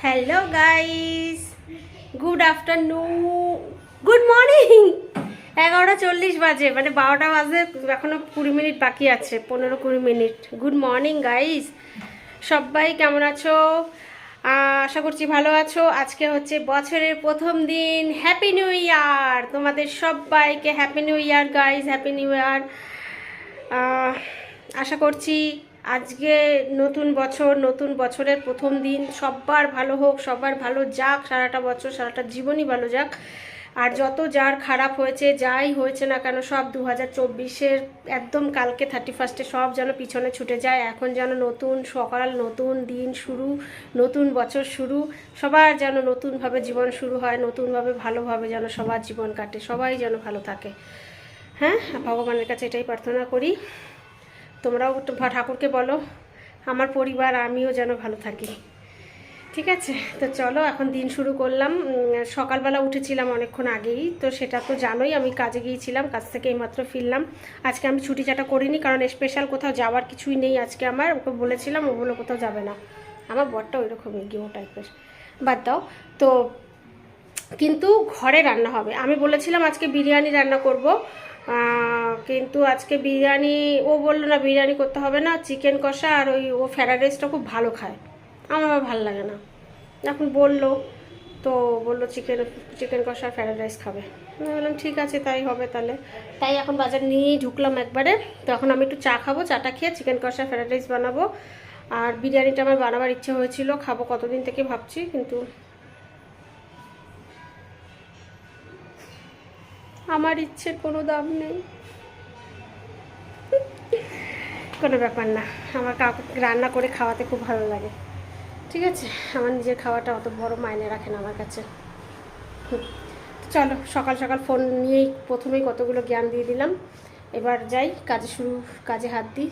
Hello guys, good afternoon, good morning. 11:40 বাজে, মানে 12টা বাজে, এখনো 20 মিনিট বাকি আছে, 15-20 মিনিট। গুড মর্নিং গাইস, সবাই কেমন আছো? আশা করছি ভালো আছো। আজকে হচ্ছে বছরের প্রথম দিন। হ্যাপি নিউ ইয়ার তোমাদের সবাইকে, happy new year guys, happy new year. আশা করছি আজকে নতুন বছর, নতুন বছরের প্রথম দিন সবার ভালো হোক, সবার ভালো যাক, সারাটা বছর সারাটা জীবনই ভালো যাক। আর যত যার খারাপ হয়েছে, যাই হয়েছে না কেন, সব 2024-এর একদম কালকে 31-এ সব যেন পিছনে ছুটে যায়। এখন যেন নতুন সকাল, নতুন দিন শুরু, নতুন বছর শুরু, সবার যেন নতুনভাবে জীবন শুরু হয়, নতুনভাবে ভালোভাবে যেন সবার জীবন কাটে, সবাই যেন ভালো থাকে। হ্যাঁ, ভগবানের কাছে এটাই প্রার্থনা করি। তোমরাও ঠাকুরকে বলো আমার পরিবার, আমিও যেন ভালো থাকি। ঠিক আছে, তো চলো এখন দিন শুরু করলাম। সকালবেলা উঠেছিলাম অনেকক্ষণ আগেই, তো সেটা তো জানোই, আমি কাজে গিয়েছিলাম, কাজ থেকে এইমাত্র ফিরলাম। আজকে আমি ছুটি চাটা করিনি, কারণ স্পেশাল কোথাও যাওয়ার কিছুই নেই আজকে আমার। ওকে বলেছিলাম, ও বলে কোথাও যাবে না। আমার বরটা ওই রকমই গেও টাইপের, বাদ দাও। তো কিন্তু ঘরে রান্না হবে। আমি বলেছিলাম আজকে বিরিয়ানি রান্না করব, কিন্তু আজকে বিরিয়ানি, ও বললো না বিরিয়ানি করতে হবে না, চিকেন কষা আর ও ফ্রাইড রাইসটা খুব ভালো খায়, আমার আবার ভালো লাগে না। এখন বললো, তো বললো চিকেন কষা ফ্রাইড রাইস খাবে। আমি বললাম ঠিক আছে, তাই হবে তাহলে। তাই এখন বাজার নিয়েই ঢুকলাম একবারে। তো এখন আমি একটু চা খাবো, চাটা খেয়ে চিকেন কষা ফ্রাইড রাইস বানাবো। আর বিরিয়ানিটা আমার বানাবার ইচ্ছে হয়েছিল, খাবো কতদিন থেকে ভাবছি, কিন্তু আমার ইচ্ছের কোনো দাম নেই। কোনো ব্যাপার না, আমার কাউকে রান্না করে খাওয়াতে খুব ভালো লাগে। ঠিক আছে, আমার নিজের খাওয়াটা অত বড় মাইনে রাখে না আমার কাছে। চলো, সকাল সকাল ফোন নিয়েই প্রথমেই কতগুলো জ্ঞান দিয়ে দিলাম। এবার যাই কাজে হাত দিই।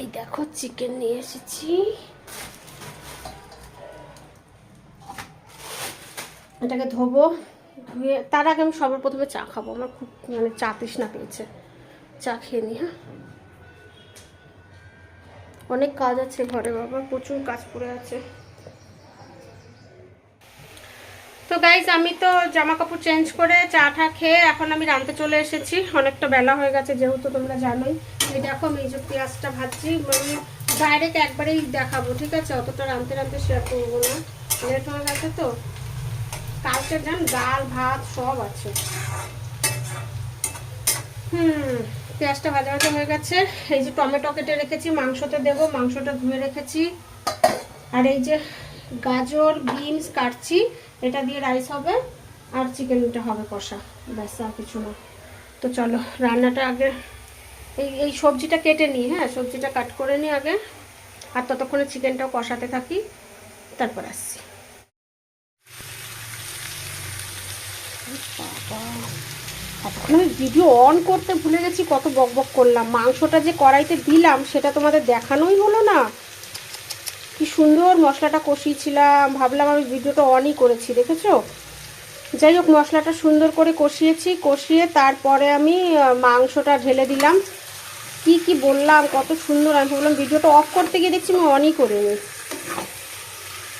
এই দেখো চিকেন নিয়ে এসেছি, এটাকে ধোবো, ধুয়ে তার আগে আমি সবার প্রথমে চা খাবো। আমার খুব মানে চা তৃষ্ণা পেয়েছে, চা খেয়ে নিই। হ্যাঁ, অনেক কাজ আছে ঘরে বাবা, প্রচুর কাজ পড়ে আছে। তো গাইজ, আমি তো জামা কাপড় চেঞ্জ করে চা টা খেয়ে এখন আমি রাঁধতে চলে এসেছি। অনেকটা বেলা হয়ে গেছে, যেহেতু তোমরা জানোই। এই দেখো আমি এই যে পেঁয়াজটা ভাজছি, আমি ডাইরেক্ট একবারেই দেখাবো, ঠিক আছে? অতটা রাঁধতে রাঁধতে শেয়ার করবো না, লেট হয়ে গেছে তো। কালকে যান ডাল ভাত সব আছে। পেঁয়াজটা ভাজা ভাজা হয়ে গেছে। এই যে টমেটো কেটে রেখেছি, মাংসতে দেবো, মাংসটা ধুয়ে রেখেছি। আর এই যে গাজর বিনস কাটছি, এটা দিয়ে রাইস হবে, আর চিকেনটা হবে কষা, ব্যাস, আর কিছু না। তো চলো রান্নাটা আগে, এই সবজিটা কেটে নিই। হ্যাঁ, সবজিটা কাট করে নিই আগে, আর ততক্ষণে চিকেনটাও কষাতে থাকি, তারপর আসছি। বাবা, এতক্ষণ আমি ভিডিও অন করতে ভুলে গেছি, কত বক বক করলাম। মাংসটা যে কড়াইতে দিলাম সেটা তোমাদের দেখানোই হলো না। কি সুন্দর মশলাটা কষিয়েছিলাম, ভাবলাম আমি ভিডিওটা অনই করেছি, দেখেছো? যাই হোক, মশলাটা সুন্দর করে কষিয়ে তারপরে আমি মাংসটা ঢেলে দিলাম। কি বললাম, কত সুন্দর। আমি ভাবলাম ভিডিওটা অফ করতে গিয়ে দেখছি আমি অনই করিনি।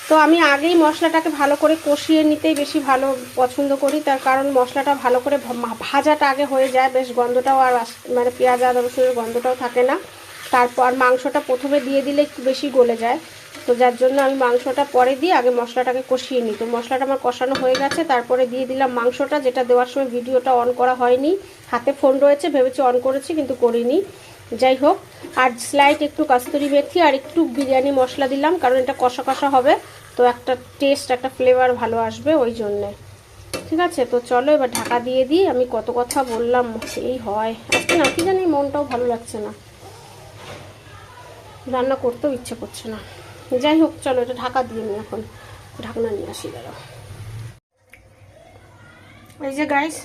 তো আমি আগেই মশলাটাকে ভালো করে কষিয়ে নিতেই বেশি ভালো পছন্দ করি, তার কারণ মশলাটা ভালো করে ভাজাটা আগে হয়ে যায়, বেশ গন্ধটাও আর মানে পেঁয়াজ আদা রসুনের গন্ধটাও থাকে না। তারপর মাংসটা প্রথমে দিয়ে দিলে একটু বেশি গলে যায়, তো যার জন্য আমি মাংসটা পরে দিয়ে আগে মশলাটাকে কষিয়ে নিই। তো মশলাটা আমার কষানো হয়ে গেছে, তারপরে দিয়ে দিলাম মাংসটা, যেটা দেওয়ার সময় ভিডিওটা অন করা হয়নি। হাতে ফোন রয়েছে, ভেবেছি অন করেছি, কিন্তু করিনি। যাই হোক, আর স্লাইড একটু কাস্তুরি মেথি আর একটু বিরিয়ানি মশলা দিলাম, কারণ এটা কষা কষা হবে, তো একটা টেস্ট, একটা ফ্লেভার ভালো আসবে ওই জন্যে। ঠিক আছে, তো চলো এবার ঢাকা দিয়ে দিই। আমি কত কথা বললাম, এই হয় আজকে না, কি জানি মনটাও ভালো লাগছে না, রান্না করতেও ইচ্ছে করছে না। যাই হোক, চলো এটা ঢাকা দিয়ে নিই, এখন ঢাকনা নিয়ে আসি, দাঁড়াও। এই যে গাইস,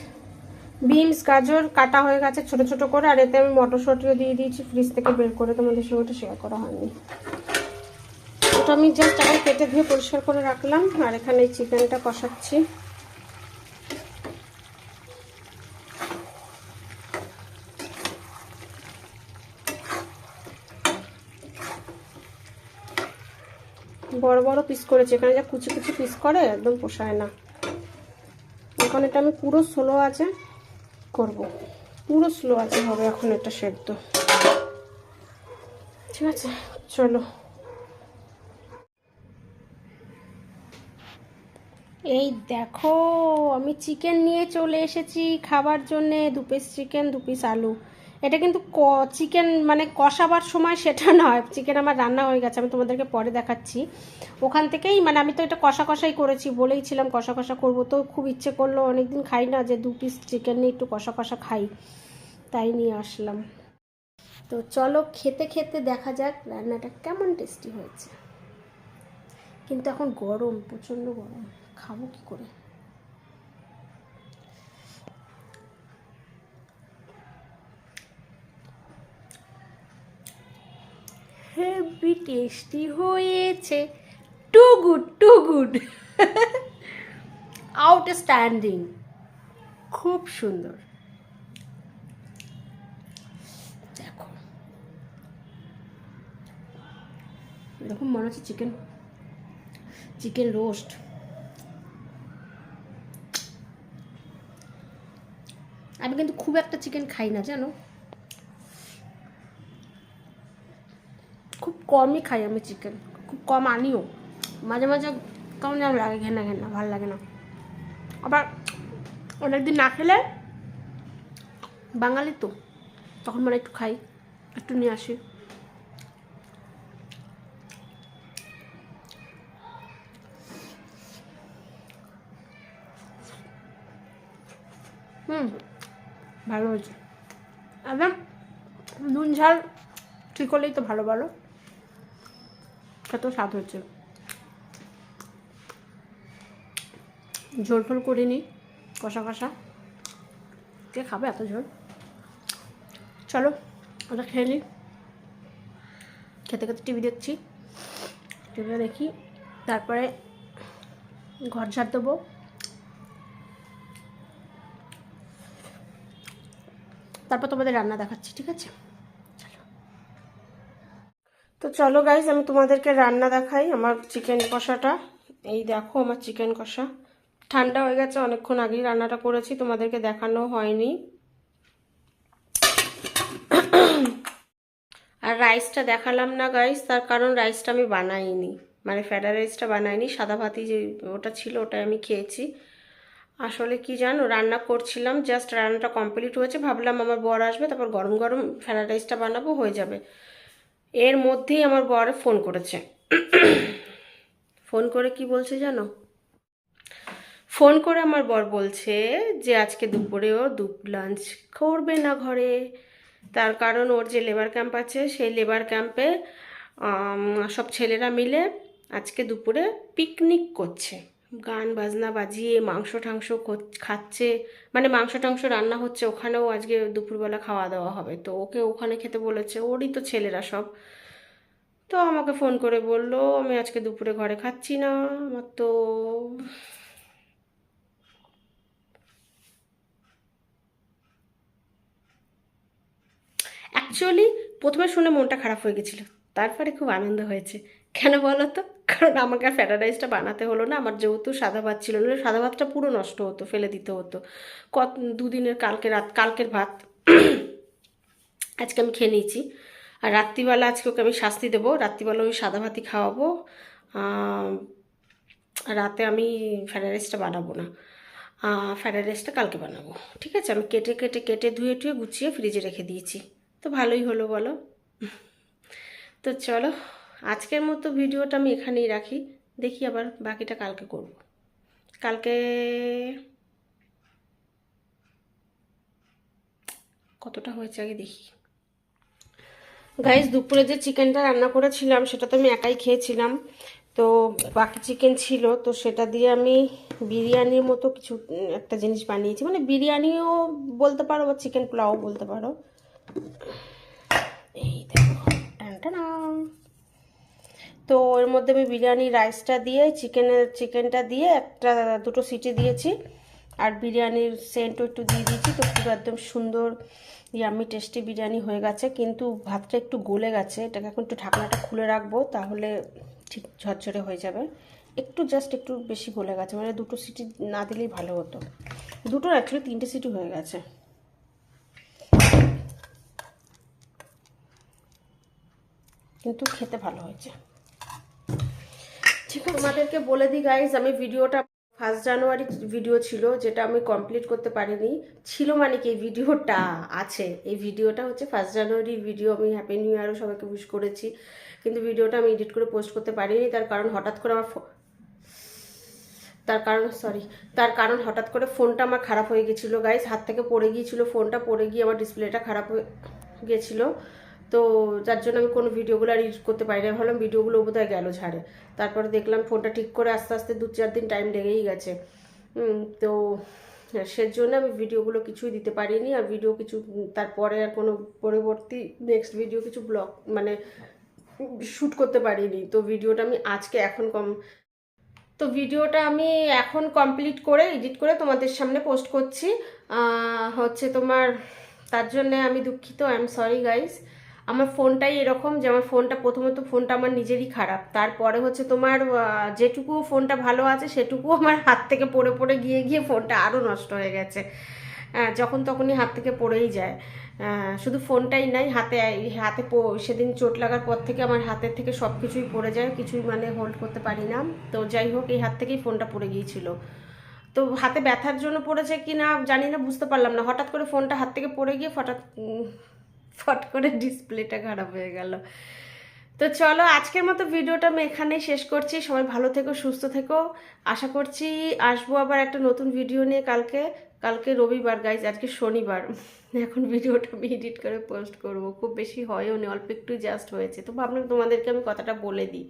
বিনস গাজর কাটা হয়ে গেছে ছোট ছোট করে, আর এতে আমি মটরশুঁটিও দিয়ে দিয়েছি ফ্রিজ থেকে বের করে, তোমাদের সঙ্গে ওটা শেয়ার করা হয়নি। ওটা আমি জাস্ট আগে কেটে ধুয়ে পরিষ্কার করে রাখলাম, আর এখানে এই চিকেনটা কষাচ্ছি। বড় বড় পিস করেছি, এখানে যা কুচি কুচি পিস করে একদম পোষায় না। এখন এটা আমি পুরো স্লো আছে করব, পুরো স্লো আছে হবে এখন এটা সেদ্ধ। ঠিক আছে চলো। এই দেখো আমি চিকেন নিয়ে চলে এসেছি খাবার জন্যে, 2 পিস চিকেন 2 পিস আলু। এটা কিন্তু চিকেন মানে কষাবার সময় সেটা নয়, চিকেন আমার রান্না হয়ে গেছে, আমি তোমাদেরকে পরে দেখাচ্ছি। ওখান থেকেই মানে আমি তো এটা কষা কষাই করেছি, বলেইছিলাম কষা কষা করবো, তো খুব ইচ্ছে করলো, অনেকদিন খাই না, যে 2 পিস চিকেন নিয়ে একটু কষা কষা খাই, তাই নিয়ে আসলাম। তো চলো খেতে খেতে দেখা যাক রান্নাটা কেমন টেস্টি হয়েছে। কিন্তু এখন গরম, প্রচণ্ড গরম, খাবো কি করে। হেভি টেস্টি হয়েছে, too good too good, outstanding, খুব সুন্দর। দেখো এরকম মনে হচ্ছে চিকেন চিকেন রোস্ট। আমি কিন্তু খুব একটা চিকেন খাই না জানো, খুব কমই খাই আমি চিকেন, খুব কম আনিও, মাঝে মাঝে কেমন যেন লাগে, ঘেনা ঘেনা, ভালো লাগে না। আবার অনেকদিন না খেলে, বাঙালি তো তখন মানে একটু খাই, একটু নিয়ে আসি। ভালো হয়েছে একদম, নুন ঝাল ঠিক হলেই তো ভালো, বলো কত স্বাদ হচ্ছে। ঝোল ফোল করিনি, কষা কষা, কে খাবে এত ঝোল। চলো ওটা খেয়ে নিই, খেতে খেতে টিভি দেখছি, টিভিটা দেখি, তারপরে ঘর ঝাড় দেবো, তারপর তোমাদের রান্না দেখাচ্ছি, ঠিক আছে চলো। তো চলো গাইজ আমি তোমাদেরকে রান্না দেখাই আমার চিকেন কষাটা। এই দেখো আমার চিকেন কষা, ঠান্ডা হয়ে গেছে, অনেকক্ষণ আগেই রান্নাটা করেছি, তোমাদেরকে দেখানো হয়নি। আর রাইসটা দেখালাম না গাইস, তার কারণ রাইসটা আমি বানাইনি, মানে ফ্রাইড রাইসটা বানাইনি, সাদা ভাতই যে ওটা ছিল ওটাই আমি খেয়েছি। আসলে কি জানো, রান্না করছিলাম, জাস্ট রান্নাটা কমপ্লিট হয়েছে, ভাবলাম আমার বর আসবে তারপর গরম গরম ফ্রাইড রাইসটা বানাবো, হয়ে যাবে। এর মধ্যেই আমার বর ফোন করেছে। ফোন করে কি বলছে জানো, ফোন করে আমার বর বলছে যে আজকে দুপুরেও লাঞ্চ করবে না ঘরে, তার কারণ ওর যে লেবার ক্যাম্প আছে সেই লেবার ক্যাম্পে সব ছেলেরা মিলে আজকে দুপুরে পিকনিক করছে, গান বাজনা বাজিয়ে মাংস টাংস খাচ্ছে, মানে মাংস টাংস রান্না হচ্ছে ওখানেও, আজকে দুপুরবেলা খাওয়া দাওয়া হবে, তো ওকে ওখানে খেতে বলেছে, ওরই তো ছেলেরা সব। তো আমাকে ফোন করে বললো আমি আজকে দুপুরে ঘরে খাচ্ছি না, আমার তো অ্যাকচুয়ালি প্রথমে শুনে মনটা খারাপ হয়ে গেছিলো, তারপরে খুব আনন্দ হয়েছে। কেন বলো তো, কারণ আমাকে আর ফ্রাইড রাইসটা বানাতে হলো না, আমার যেহেতু সাদা ভাত ছিল না, সাদা ভাতটা পুরো নষ্ট হতো, ফেলে দিতে হতো, দুদিনের কালকের ভাত আজকে আমি খেয়ে নিয়েছি। আর রাত্রিবেলা আজকে ওকে আমি শাস্তি দেবো, রাত্রিবেলা ওই সাদা ভাতই খাওয়াবো, রাতে আমি ফ্রাইড রাইসটা বানাবো না, ফ্রাইড রাইসটা কালকে বানাবো, ঠিক আছে। আমি কেটে কেটে কেটে ধুয়ে টুয়ে গুছিয়ে ফ্রিজে রেখে দিয়েছি, তো ভালোই হলো বলো। তো চলো আজকের মতো ভিডিওটা আমি এখানেই রাখি, দেখি আবার বাকিটা কালকে করব। কালকে কতটা হয়েছে আগে দেখি। গাইস দুপুরে যে চিকেনটা রান্না করেছিলাম সেটা তো আমি একাই খেয়েছিলাম, তো বাকি চিকেন ছিল, তো সেটা দিয়ে আমি বিরিয়ানির মতো কিছু একটা জিনিস বানিয়েছি, মানে বিরিয়ানিও বলতে পারো বা চিকেন পোলাও বলতে পারো। এই দেখো টানটানা, তো এর মধ্যে আমি বিরিয়ানি রাইসটা দিয়ে চিকেনটা দিয়ে দুটো সিটি দিয়েছি, আর বিরিয়ানির সেন্টও একটু দিয়ে দিয়েছি, তো পুরো একদম সুন্দর ইয়াম্মি টেস্টি বিরিয়ানি হয়ে গেছে। কিন্তু ভাতটা একটু গলে গেছে, এটাকে এখন একটু ঢাকনাটা খুলে রাখবো, তাহলে ঠিক ঝরঝরে হয়ে যাবে। একটু জাস্ট একটু বেশি গলে গেছে, মানে 2টো সিটি না দিলেই ভালো হতো। 2টোর অ্যাকচুয়ালি 3টে সিটি হয়ে গেছে, কিন্তু খেতে ভালো হয়েছে। ঠিক আছে, তোমাদেরকে বলে দিই গাইজ, আমি ভিডিওটা 1 জানুয়ারি ভিডিও ছিল, যেটা আমি কমপ্লিট করতে পারিনি। ছিল মানে কি, এই ভিডিওটা আছে, এই ভিডিওটা হচ্ছে 1 জানুয়ারির ভিডিও। আমি হ্যাপি নিউ ইয়ারও সবাইকে উইশ করেছি, কিন্তু ভিডিওটা আমি এডিট করে পোস্ট করতে পারিনি। তার কারণ হঠাৎ করে আমার তার কারণ হঠাৎ করে ফোনটা আমার খারাপ হয়ে গেছিলো গাইজ। হাত থেকে পড়ে গিয়েছিল ফোনটা, পড়ে গিয়ে আমার ডিসপ্লেটা খারাপ হয়ে গেছিলো। তো যার জন্য আমি কোনো ভিডিওগুলো আর এডিট করতে পারি না। ভাবলাম ভিডিওগুলো বোধহয় গেল ঝাড়ে। তারপরে দেখলাম ফোনটা ঠিক করে আস্তে আস্তে 2-4 দিন টাইম লেগেই গেছে। তো সেজন্য আমি ভিডিওগুলো কিছুই দিতে পারিনি। আর ভিডিও কিছু তারপরে আর কোনো পরবর্তী নেক্সট ভিডিও কিছু ব্লগ মানে শ্যুট করতে পারিনি। তো ভিডিওটা আমি ভিডিওটা আমি এখন কমপ্লিট করে এডিট করে তোমাদের সামনে পোস্ট করছি। হচ্ছে তোমার, তার জন্যে আমি দুঃখিত, আই এম সরি গাইজ। আমার ফোনটাই এরকম যে আমার ফোনটা প্রথমত ফোনটা আমার নিজেরই খারাপ, তারপরে হচ্ছে তোমার যেটুকু ফোনটা ভালো আছে সেটুকু আমার হাত থেকে পড়ে পড়ে গিয়ে গিয়ে ফোনটা আরও নষ্ট হয়ে গেছে। যখন তখনই হাত থেকে পড়েই যায়। শুধু ফোনটাই নাই, হাতে সেদিন চোট লাগার পর থেকে আমার হাতের থেকে সব কিছুই পড়ে যায়, কিছুই মানে হোল্ড করতে পারি না। তো যাই হোক, এই হাত থেকেই ফোনটা পড়ে গিয়েছিল। তো হাতে ব্যথার জন্য পড়েছে কি না জানি না, বুঝতে পারলাম না। হঠাৎ করে ফোনটা হাত থেকে পড়ে গিয়ে ফট করে ডিসপ্লেটা খারাপ হয়ে গেল। তো চলো, আজকের মতো ভিডিওটা আমি এখানেই শেষ করছি। সবাই ভালো থেকো, সুস্থ থেকো। আশা করছি আসবো আবার একটা নতুন ভিডিও নিয়ে কালকে রবিবার গাইজ, আজকে শনিবার। এখন ভিডিওটা আমি এডিট করে পোস্ট করব। খুব বেশি হয়ও নি, অল্প একটু জাস্ট হয়েছে। তো ভাবলাম তোমাদেরকে আমি কথাটা বলে দিই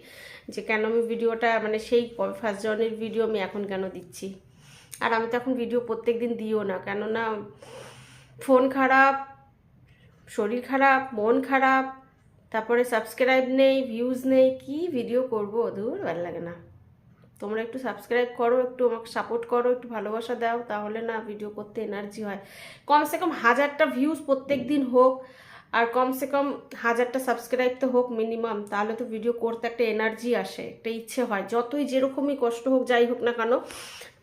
যে কেন আমি ভিডিওটা মানে সেই 1 জানুয়ারির ভিডিও আমি এখন কেন দিচ্ছি। আর আমি তো এখন ভিডিও প্রত্যেক দিন দিও না, কেননা ফোন খারাপ, শরীর খারাপ, মন খারাপ, তারপরে সাবস্ক্রাইব নেই, ভিউজ নেই, কি ভিডিও করবো, দূর ভালো লাগে না। তোমরা একটু সাবস্ক্রাইব করো, একটু আমাকে সাপোর্ট করো, একটু ভালোবাসা দাও, তাহলে না ভিডিও করতে এনার্জি হয়। কমসে কম 1000টা ভিউজ প্রত্যেক দিন হোক, আর কমসে কম 1000টা সাবস্ক্রাইব তো হোক মিনিমাম, তাহলে তো ভিডিও করতে একটা এনার্জি আসে, একটা ইচ্ছে হয়। যতই যেরকমই কষ্ট হোক, যাই হোক না কেন,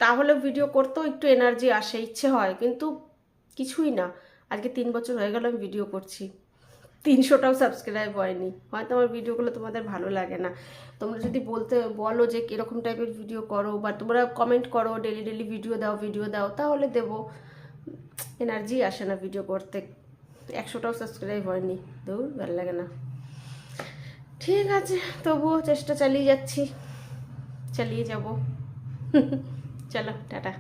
তাহলে ভিডিও করতেও একটু এনার্জি আসে, ইচ্ছে হয়। কিন্তু কিছুই না। আজকে 3 বছর হয়ে গেল আমি ভিডিও করছি, 300টাও সাবস্ক্রাইব হয়নি। হয়তো আমার ভিডিওগুলো তোমাদের ভালো লাগে না। তোমরা যদি বলো যে কীরকম টাইপের ভিডিও করো, বা তোমরা কমেন্ট করো ডেলি ডেলি ভিডিও দাও, তাহলে দেবো। এনার্জি আসে না ভিডিও করতে। 100টাও সাবস্ক্রাইব হয়নি, দূর ভালো লাগে না। ঠিক আছে, তবুও চেষ্টা চালিয়ে যাচ্ছি, চালিয়ে যাব। চলো, টাটা।